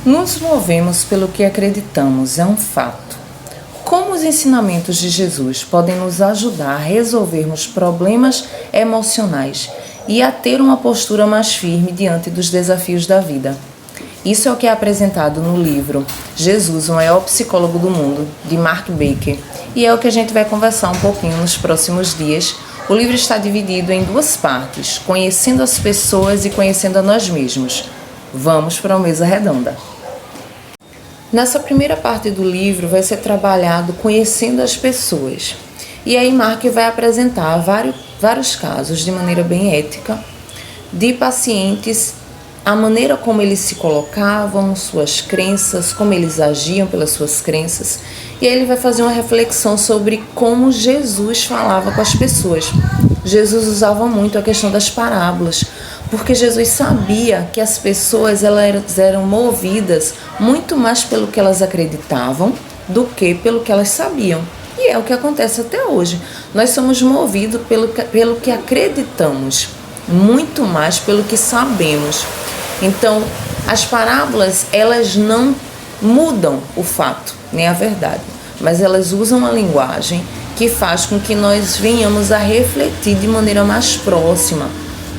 Nos movemos pelo que acreditamos, é um fato. Como os ensinamentos de Jesus podem nos ajudar a resolvermos problemas emocionais e a ter uma postura mais firme diante dos desafios da vida? Isso é o que é apresentado no livro Jesus, o maior psicólogo do mundo, de Mark Baker, e é o que a gente vai conversar um pouquinho nos próximos dias. O livro está dividido em duas partes, conhecendo as pessoas e conhecendo a nós mesmos. Vamos para uma mesa redonda. Nessa primeira parte do livro vai ser trabalhado conhecendo as pessoas. E aí Mark vai apresentar vários casos de maneira bem ética de pacientes, a maneira como eles se colocavam, suas crenças, como eles agiam pelas suas crenças. E aí ele vai fazer uma reflexão sobre como Jesus falava com as pessoas. Jesus usava muito a questão das parábolas, porque Jesus sabia que as pessoas elas eram movidas muito mais pelo que elas acreditavam do que pelo que elas sabiam. E é o que acontece até hoje. Nós somos movidos pelo que acreditamos, muito mais pelo que sabemos. Então, as parábolas, elas não mudam o fato, nem a verdade, mas elas usam uma linguagem que faz com que nós venhamos a refletir de maneira mais próxima.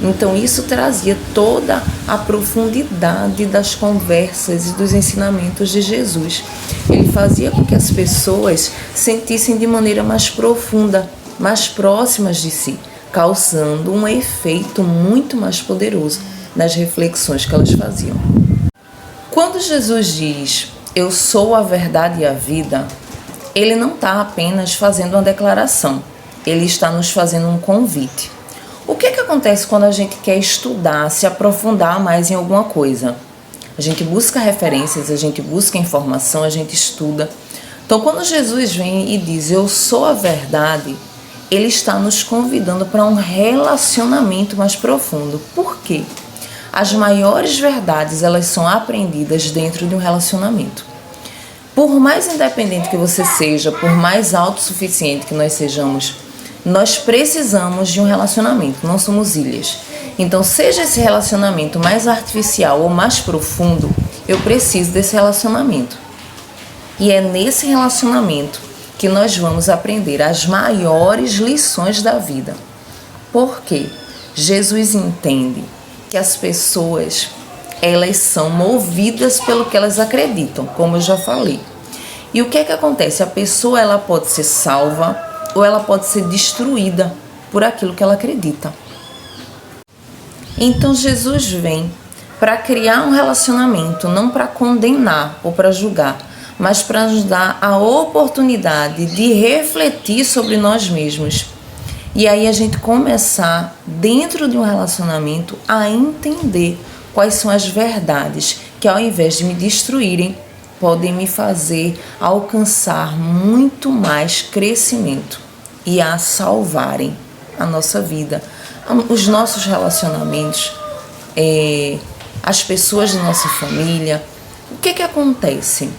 Então, isso trazia toda a profundidade das conversas e dos ensinamentos de Jesus. Ele fazia com que as pessoas sentissem de maneira mais profunda, mais próximas de si, causando um efeito muito mais poderoso nas reflexões que elas faziam. Quando Jesus diz, eu sou a verdade e a vida, ele não está apenas fazendo uma declaração, ele está nos fazendo um convite. O que acontece quando a gente quer estudar, se aprofundar mais em alguma coisa? A gente busca referências, a gente busca informação, a gente estuda. Então, quando Jesus vem e diz, eu sou a verdade, ele está nos convidando para um relacionamento mais profundo. Por quê? As maiores verdades, elas são aprendidas dentro de um relacionamento. Por mais independente que você seja, por mais autossuficiente que nós sejamos, nós precisamos de um relacionamento, não somos ilhas. Então, seja esse relacionamento mais artificial ou mais profundo, eu preciso desse relacionamento. E é nesse relacionamento que nós vamos aprender as maiores lições da vida. Por quê? Jesus entende que as pessoas, elas são movidas pelo que elas acreditam, como eu já falei. E o que acontece? A pessoa, ela pode ser salva ou ela pode ser destruída por aquilo que ela acredita. Então Jesus vem para criar um relacionamento, não para condenar ou para julgar, mas para nos dar a oportunidade de refletir sobre nós mesmos. E aí a gente começar, dentro de um relacionamento, a entender quais são as verdades que, ao invés de me destruírem, podem me fazer alcançar muito mais crescimento e a salvarem a nossa vida, os nossos relacionamentos, as pessoas da nossa família. O que acontece?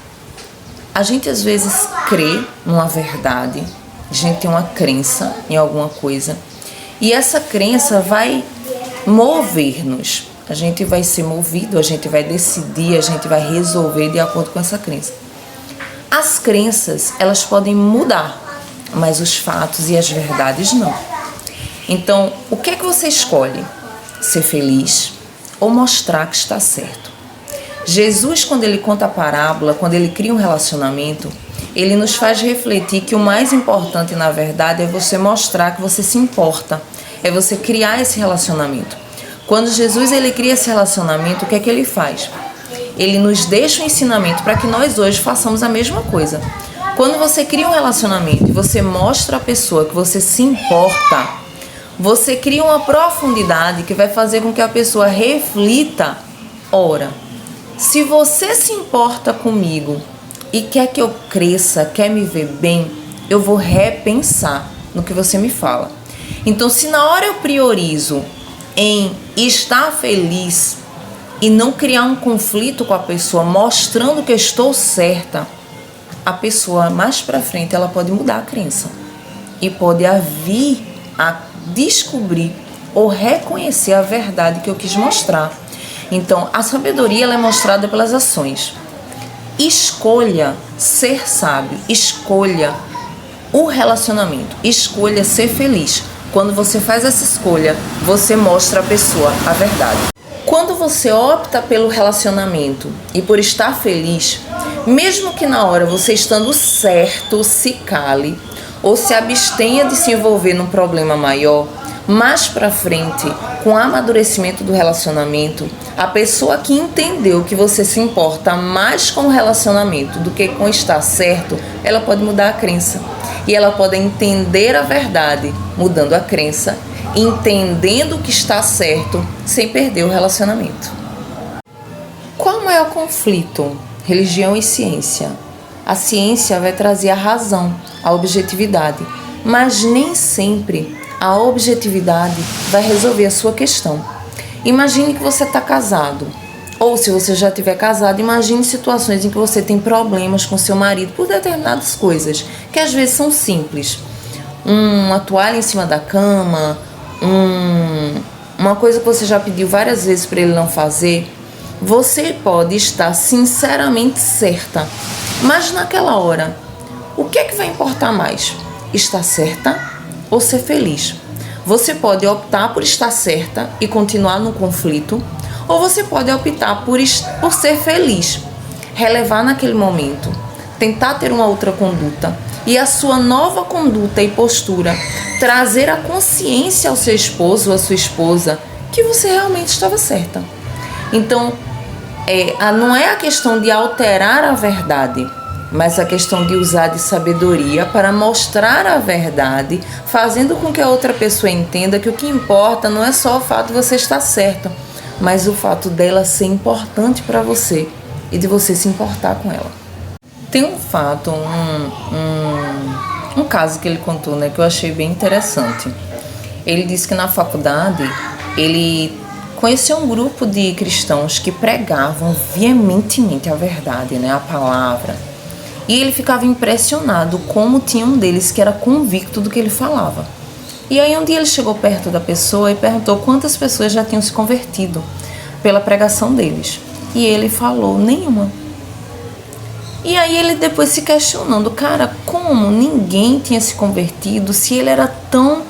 A gente às vezes crê numa verdade, a gente tem uma crença em alguma coisa e essa crença vai mover-nos. A gente vai ser movido, a gente vai decidir, a gente vai resolver de acordo com essa crença. As crenças, elas podem mudar, mas os fatos e as verdades não. Então, o que você escolhe? Ser feliz ou mostrar que está certo? Jesus, quando ele conta a parábola, quando ele cria um relacionamento, ele nos faz refletir que o mais importante, na verdade, é você mostrar que você se importa, é você criar esse relacionamento. Quando Jesus ele cria esse relacionamento, o que é que ele faz? Ele nos deixa um ensinamento para que nós hoje façamos a mesma coisa. Quando você cria um relacionamento e você mostra à pessoa que você se importa, você cria uma profundidade que vai fazer com que a pessoa reflita. Ora, se você se importa comigo e quer que eu cresça, quer me ver bem, eu vou repensar no que você me fala. Então, se na hora eu priorizo em estar feliz e não criar um conflito com a pessoa, mostrando que eu estou certa, a pessoa mais para frente ela pode mudar a crença e pode vir a descobrir ou reconhecer a verdade que eu quis mostrar. Então, a sabedoria ela é mostrada pelas ações. Escolha ser sábio, escolha o relacionamento, escolha ser feliz. Quando você faz essa escolha, você mostra à pessoa a verdade. Quando você opta pelo relacionamento e por estar feliz, mesmo que na hora você estando certo se cale ou se abstenha de se envolver num problema maior, mais pra frente, com o amadurecimento do relacionamento, a pessoa que entendeu que você se importa mais com o relacionamento do que com estar certo, ela pode mudar a crença. E ela pode entender a verdade, mudando a crença, entendendo o que está certo, sem perder o relacionamento. Qual é o maior conflito? Religião e ciência. A ciência vai trazer a razão, a objetividade, mas nem sempre a objetividade vai resolver a sua questão. Imagine que você está casado, ou se você já estiver casado, imagine situações em que você tem problemas com seu marido por determinadas coisas, que às vezes são simples. Uma toalha em cima da cama, uma coisa que você já pediu várias vezes para ele não fazer. Você pode estar sinceramente certa, mas naquela hora, o que é que vai importar mais? Estar certa ou ser feliz? Você pode optar por estar certa e continuar no conflito, ou você pode optar por ser feliz, relevar naquele momento, tentar ter uma outra conduta e a sua nova conduta e postura trazer a consciência ao seu esposo ou à sua esposa que você realmente estava certa. Então, não é a questão de alterar a verdade, mas a questão de usar de sabedoria para mostrar a verdade, fazendo com que a outra pessoa entenda que o que importa não é só o fato de você estar certo, mas o fato dela ser importante para você e de você se importar com ela. Tem um fato, um caso que ele contou, né, que eu achei bem interessante. Ele disse que na faculdade ele conheceu um grupo de cristãos que pregavam veementemente a verdade, né, a palavra. E ele ficava impressionado como tinha um deles que era convicto do que ele falava. E aí um dia ele chegou perto da pessoa e perguntou quantas pessoas já tinham se convertido pela pregação deles. E ele falou, nenhuma. E aí ele depois se questionando, cara, como ninguém tinha se convertido, se ele era tão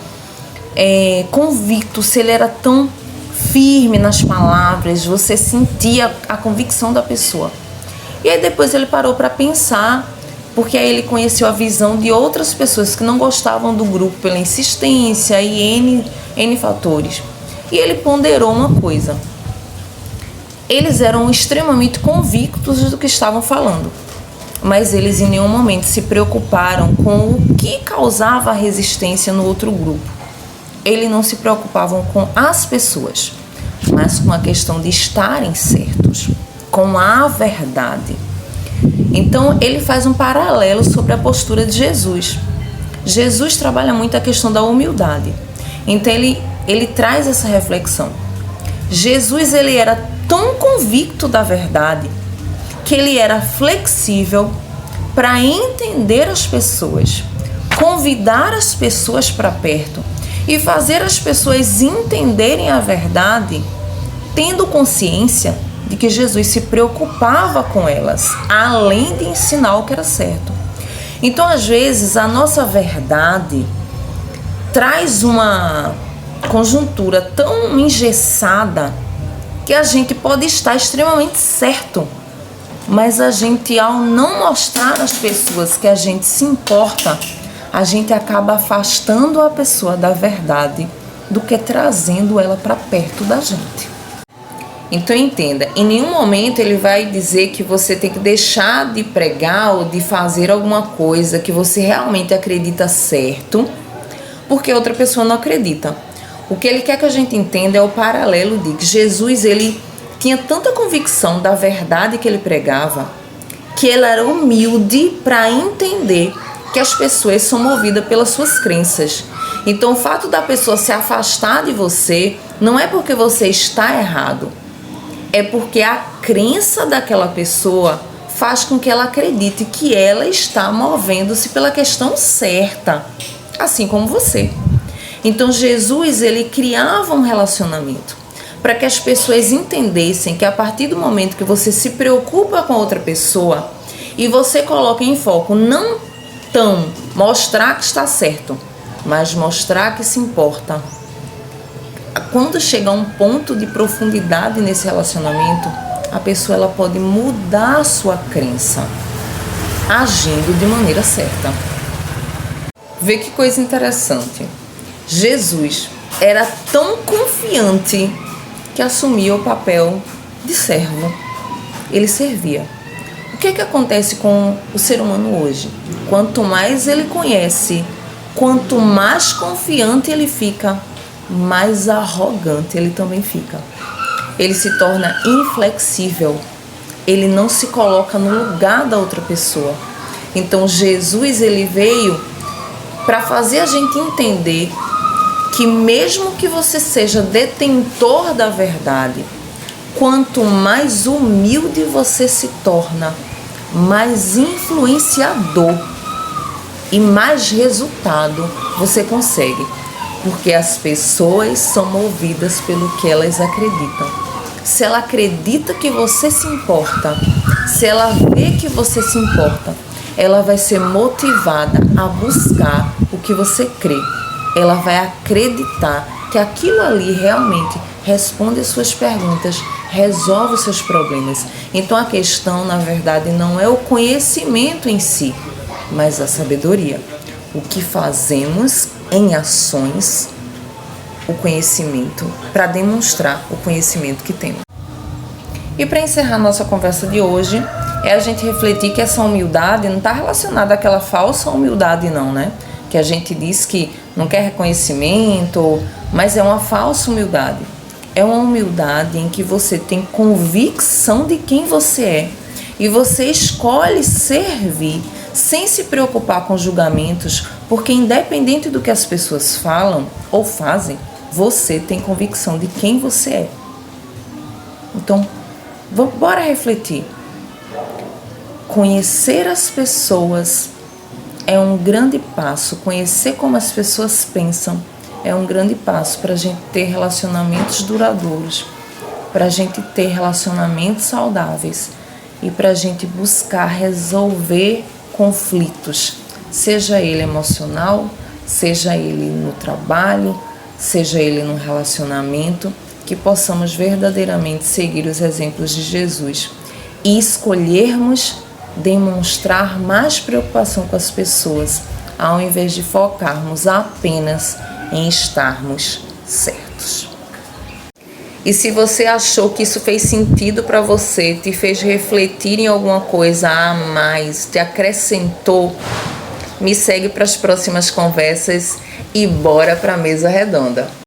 convicto, se ele era tão firme nas palavras, você sentia a convicção da pessoa. E aí depois ele parou para pensar, porque aí ele conheceu a visão de outras pessoas que não gostavam do grupo pela insistência e N fatores. E ele ponderou uma coisa. Eles eram extremamente convictos do que estavam falando, mas eles em nenhum momento se preocuparam com o que causava resistência no outro grupo. Eles não se preocupavam com as pessoas, mas com a questão de estarem certos, com a verdade. Então ele faz um paralelo sobre a postura de Jesus. Jesus trabalha muito a questão da humildade. Então ele traz essa reflexão. Jesus ele era tão convicto da verdade que ele era flexível para entender as pessoas, convidar as pessoas para perto e fazer as pessoas entenderem a verdade, tendo consciência de que Jesus se preocupava com elas, além de ensinar o que era certo. Então, às vezes, a nossa verdade traz uma conjuntura tão engessada que a gente pode estar extremamente certo, mas a gente, ao não mostrar às pessoas que a gente se importa, a gente acaba afastando a pessoa da verdade do que trazendo ela para perto da gente. Então entenda, em nenhum momento ele vai dizer que você tem que deixar de pregar ou de fazer alguma coisa que você realmente acredita certo, porque outra pessoa não acredita. O que ele quer que a gente entenda é o paralelo de que Jesus ele tinha tanta convicção da verdade que ele pregava, que ele era humilde para entender que as pessoas são movidas pelas suas crenças. Então o fato da pessoa se afastar de você não é porque você está errado, é porque a crença daquela pessoa faz com que ela acredite que ela está movendo-se pela questão certa, assim como você. Então Jesus, ele criava um relacionamento para que as pessoas entendessem que a partir do momento que você se preocupa com outra pessoa e você coloca em foco não tão mostrar que está certo, mas mostrar que se importa. Quando chega a um ponto de profundidade nesse relacionamento, a pessoa ela pode mudar a sua crença, agindo de maneira certa. Vê que coisa interessante. Jesus era tão confiante que assumia o papel de servo. Ele servia. O que acontece com o ser humano hoje? Quanto mais ele conhece, quanto mais confiante ele fica, mais arrogante ele também fica. Ele se torna inflexível. Ele não se coloca no lugar da outra pessoa. Então Jesus ele veio para fazer a gente entender que mesmo que você seja detentor da verdade, quanto mais humilde você se torna, mais influenciador e mais resultado você consegue. Porque as pessoas são movidas pelo que elas acreditam. Se ela acredita que você se importa, se ela vê que você se importa, ela vai ser motivada a buscar o que você crê. Ela vai acreditar que aquilo ali realmente responde às suas perguntas, resolve os seus problemas. Então a questão, na verdade, não é o conhecimento em si, mas a sabedoria. O que fazemos em ações, o conhecimento, para demonstrar o conhecimento que temos. E para encerrar nossa conversa de hoje, é a gente refletir que essa humildade não está relacionada àquela falsa humildade não, né? Que a gente diz que não quer reconhecimento, mas é uma falsa humildade. É uma humildade em que você tem convicção de quem você é e você escolhe servir sem se preocupar com julgamentos, porque independente do que as pessoas falam ou fazem, você tem convicção de quem você é. Então, bora refletir. Conhecer as pessoas é um grande passo. Conhecer como as pessoas pensam é um grande passo para a gente ter relacionamentos duradouros, para a gente ter relacionamentos saudáveis e para a gente buscar resolver conflitos, seja ele emocional, seja ele no trabalho, seja ele no relacionamento, que possamos verdadeiramente seguir os exemplos de Jesus e escolhermos demonstrar mais preocupação com as pessoas, ao invés de focarmos apenas em estarmos certos. E se você achou que isso fez sentido para você, te fez refletir em alguma coisa a mais, te acrescentou, me segue para as próximas conversas e bora para a mesa redonda.